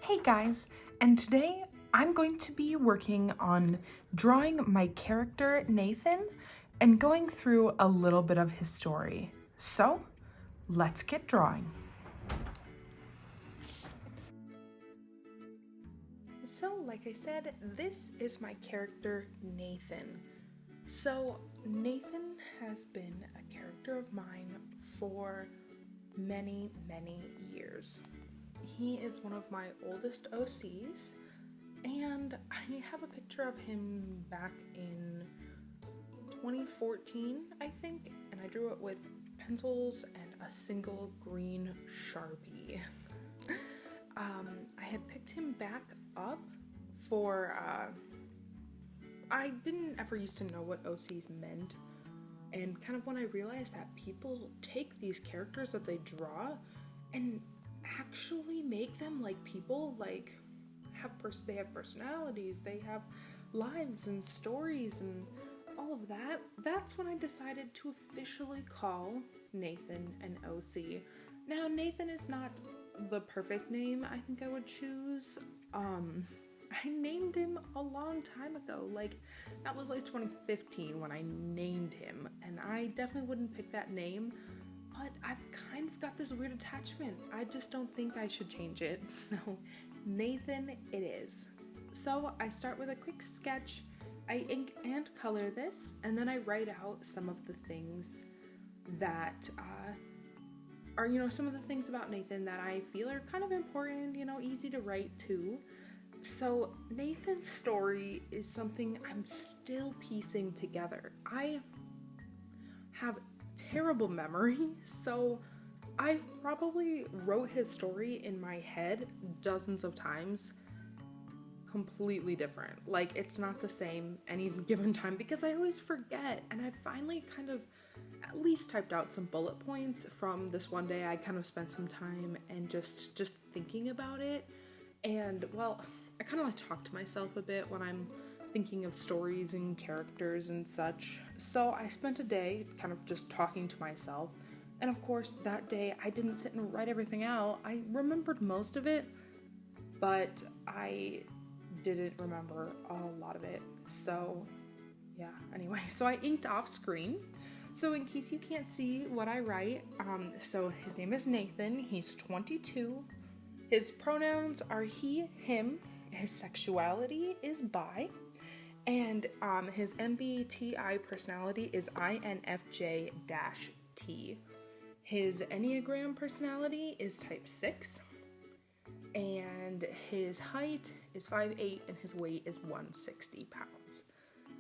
Hey guys, and today I'm going to be working on drawing my character Nathan and going through a little bit of his story. So let's get drawing. So like I said, this is my character Nathan. So Nathan has been a character of mine for many years. He is one of my oldest OCs, and I have a picture of him back in 2014, I think, and I drew it with pencils and a single green Sharpie. I had picked him back up for, I didn't ever used to know what OCs meant, and kind of when I realized that people take these characters that they draw and actually make them like people, like they have personalities, they have lives and stories and all of that. That's when I decided to officially call Nathan an OC. Now, Nathan is not the perfect name I think I would choose. I named him a long time ago. Like, that was like 2015 when I named him, and I definitely wouldn't pick that name, but I've kind of got this weird attachment. I just don't think I should change it, so Nathan it is. So I start with a quick sketch. I ink and color this, and then I write out some of the things that are, some of the things about Nathan that I feel are kind of important, easy to write too. So Nathan's story is something I'm still piecing together. I have terrible memory, so I probably wrote his story in my head dozens of times, completely different. Like, it's not the same any given time because I always forget, and I finally kind of at least typed out some bullet points from this one day. I kind of spent some time and just thinking about it, and well, I kind of like talk to myself a bit when I'm thinking of stories and characters and such. So I spent a day kind of just talking to myself, and of course that day I didn't sit and write everything out. I remembered most of it, but I didn't remember a lot of it. So yeah, anyway, so I inked off screen. So in case you can't see what I write, so his name is Nathan, he's 22, his pronouns are he, him, his sexuality is bi, and his MBTI personality is INFJ-T. His Enneagram personality is type 6, and his height is 5'8", and his weight is 160 pounds.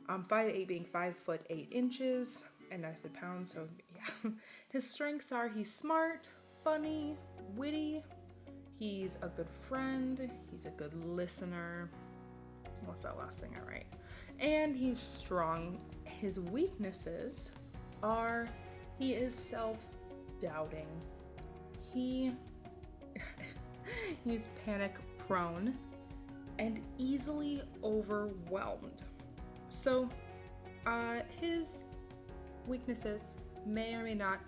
5'8" being 5 foot 8 inches, and I said pounds, so yeah. His strengths are he's smart, funny, witty, he's a good friend, he's a good listener. What's that last thing I write? And he's strong. His weaknesses are he is self-doubting. He's panic prone and easily overwhelmed. So his weaknesses may or may not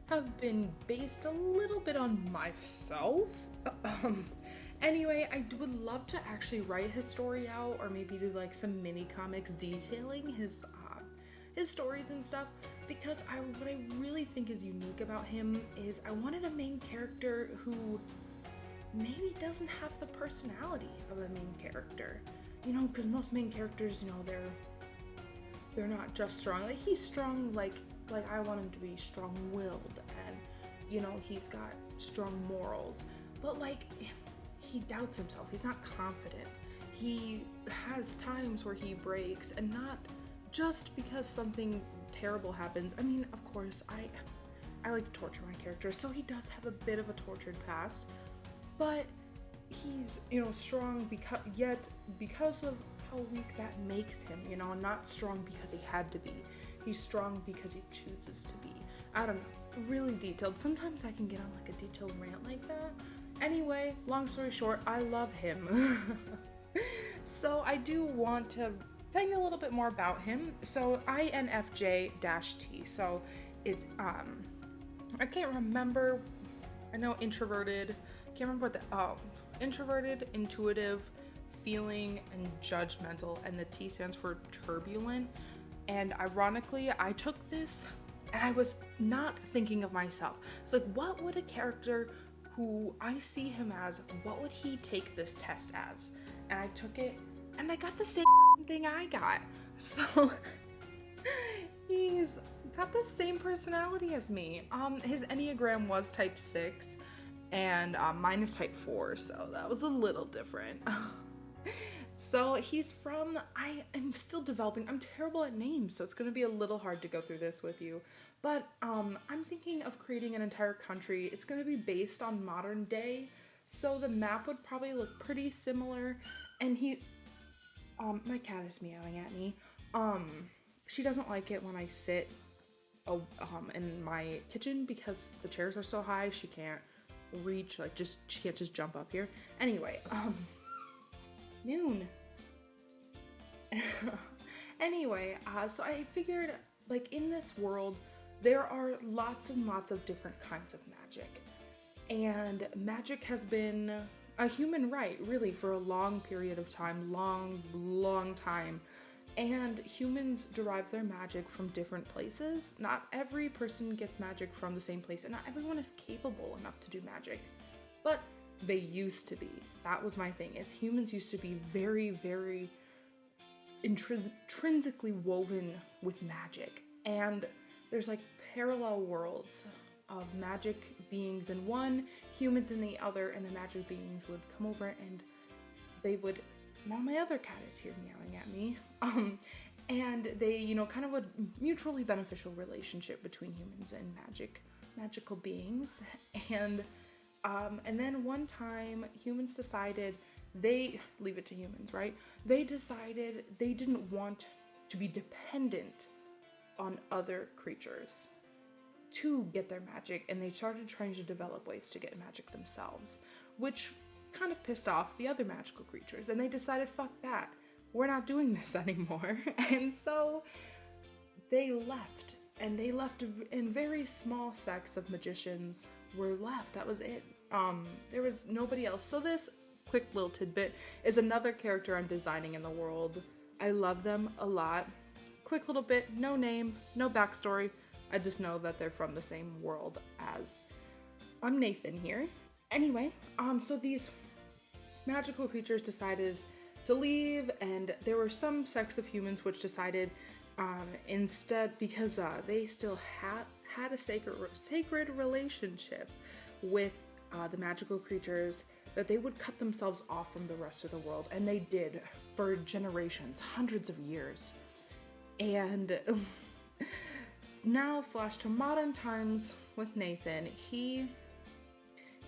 have been based a little bit on myself. Anyway, I would love to actually write his story out, or maybe do like some mini comics detailing his stories and stuff, because what I really think is unique about him is I wanted a main character who maybe doesn't have the personality of a main character, because most main characters, they're not just strong. Like, he's strong, like I want him to be strong-willed, and he's got strong morals, but like, he doubts himself. He's not confident. He has times where he breaks, and not just because something terrible happens. I mean, of course, I like to torture my characters, so he does have a bit of a tortured past, but he's, strong because of how weak that makes him, not strong because he had to be. He's strong because he chooses to be. I don't know, really detailed. Sometimes I can get on like a detailed rant like that. Anyway, long story short, I love him. So I do want to tell you a little bit more about him. So INFJ-T. So it's I can't remember. I know introverted. Can't remember what introverted, intuitive, feeling, and judgmental, and the T stands for turbulent. And ironically, I took this and I was not thinking of myself. It's like, what would a character who I see him as, what would he take this test as? And I took it and I got the same thing I got. So he's got the same personality as me. His Enneagram was type 6 and mine is type 4, so that was a little different. So he's from, I am still developing, I'm terrible at names, so it's going to be a little hard to go through this with you. But I'm thinking of creating an entire country. It's going to be based on modern day, so the map would probably look pretty similar. And my cat is meowing at me. She doesn't like it when I sit in my kitchen because the chairs are so high she can't reach, she can't just jump up here. Anyway, noon. Anyway, so I figured, in this world, there are lots and lots of different kinds of magic. And magic has been a human right, really, for a long period of time, long time. And humans derive their magic from different places. Not every person gets magic from the same place, and not everyone is capable enough to do magic. But they used to be. That was my thing, is humans used to be very, very intrinsically woven with magic. And there's parallel worlds of magic beings in one, humans in the other, and the magic beings would come over and they would, now my other cat is here meowing at me, and they, kind of a mutually beneficial relationship between humans and magical beings. And then one time humans decided leave it to humans, right? They decided they didn't want to be dependent on other creatures to get their magic, and they started trying to develop ways to get magic themselves, which kind of pissed off the other magical creatures, and they decided, fuck that, we're not doing this anymore. And so they left, and very small sects of magicians were left. That was it. There was nobody else. So this quick little tidbit is another character I'm designing in the world. I love them a lot. Quick little bit, no name, no backstory. I just know that they're from the same world as Nathan here. Anyway, so these magical creatures decided to leave, and there were some sects of humans which decided instead, because they still had a sacred relationship with the magical creatures, that they would cut themselves off from the rest of the world, and they did for generations, hundreds of years. And now flash to modern times with Nathan.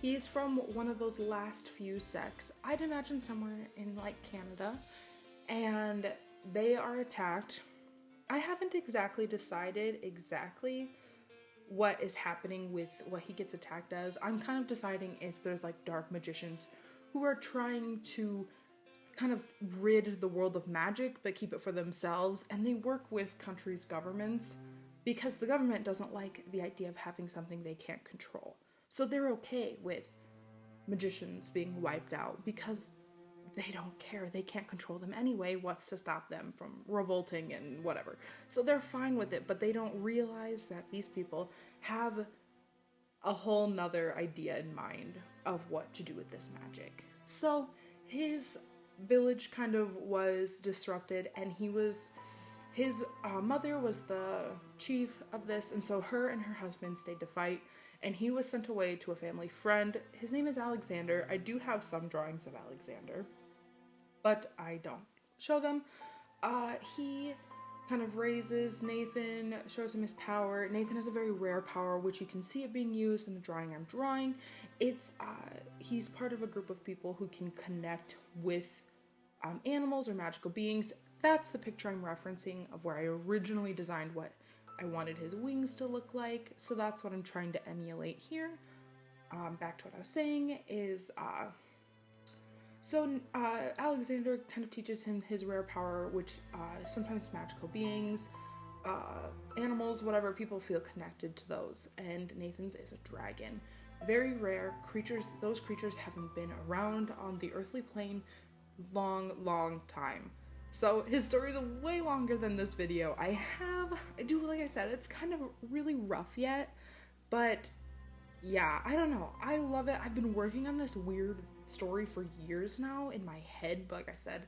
He's from one of those last few sects. I'd imagine somewhere in Canada, and they are attacked. I haven't exactly decided what is happening with what he gets attacked as. I'm kind of deciding if there's dark magicians who are trying to kind of rid the world of magic but keep it for themselves, and they work with countries' governments because the government doesn't like the idea of having something they can't control. So they're okay with magicians being wiped out because they don't care. They can't control them anyway. What's to stop them from revolting and whatever? So they're fine with it, but they don't realize that these people have a whole nother idea in mind of what to do with this magic. So his village kind of was disrupted, and his mother was the chief of this, and so her and her husband stayed to fight, and he was sent away to a family friend. His name is Alexander. I do have some drawings of Alexander, but I don't show them. He kind of raises Nathan, shows him his power. Nathan has a very rare power, which you can see it being used in the drawing I'm drawing. He's part of a group of people who can connect with animals or magical beings. That's the picture I'm referencing of where I originally designed what I wanted his wings to look like. So that's what I'm trying to emulate here. Back to what I was saying is, Alexander kind of teaches him his rare power, which sometimes magical beings, animals, whatever, people feel connected to those. And Nathan's is a dragon. Very rare creatures. Those creatures haven't been around on the earthly plane long time. So his story is way longer than this video. I do, like I said, it's kind of really rough yet, but yeah, I don't know. I love it. I've been working on this weird story for years now in my head, but like I said,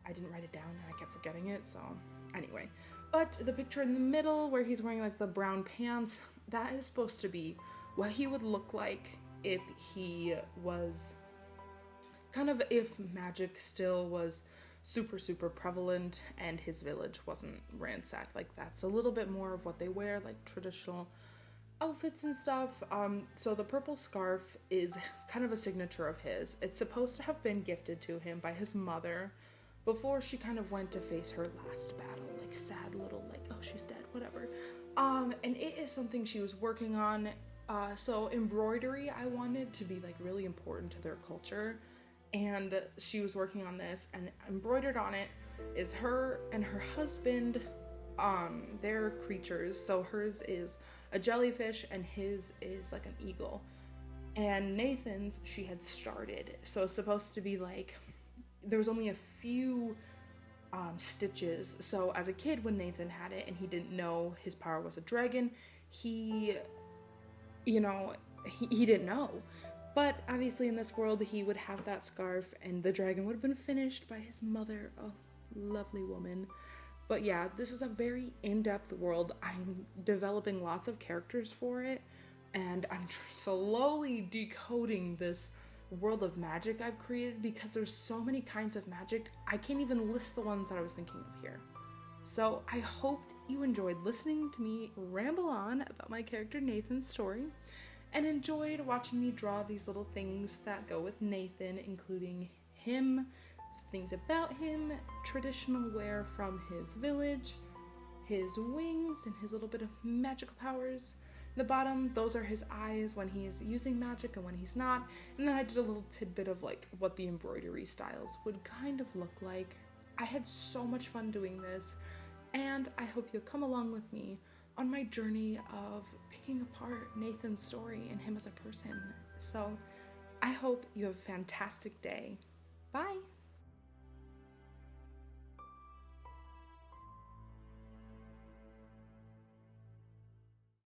I didn't write it down and I kept forgetting it, so anyway. But the picture in the middle where he's wearing like the brown pants, that is supposed to be what he would look like if he was kind of, if magic still was super prevalent and his village wasn't ransacked. Like that's a little bit more of what they wear, like traditional outfits and stuff. So the purple scarf is kind of a signature of his. It's supposed to have been gifted to him by his mother before she kind of went to face her last battle, like sad little, like, oh, she's dead, whatever. And it is something she was working on. So embroidery, I wanted to be like really important to their culture, and she was working on this, and embroidered on it is her and her husband, their creatures. So hers is a jellyfish and his is like an eagle. And Nathan's, she had started. So it's supposed to be like, there was only a few stitches. So as a kid, when Nathan had it and he didn't know his power was a dragon, he didn't know. But obviously in this world, he would have that scarf and the dragon would have been finished by his mother, a lovely woman. But yeah, this is a very in-depth world. I'm developing lots of characters for it, and I'm slowly decoding this world of magic I've created, because there's so many kinds of magic, I can't even list the ones that I was thinking of here. So I hope you enjoyed listening to me ramble on about my character Nathan's story, and enjoyed watching me draw these little things that go with Nathan, including him, things about him, traditional wear from his village, his wings, and his little bit of magical powers. The bottom, those are his eyes when he's using magic and when he's not. And then I did a little tidbit of like what the embroidery styles would kind of look like. I had so much fun doing this, and I hope you'll come along with me on my journey of picking apart Nathan's story and him as a person. So I hope you have a fantastic day. Bye!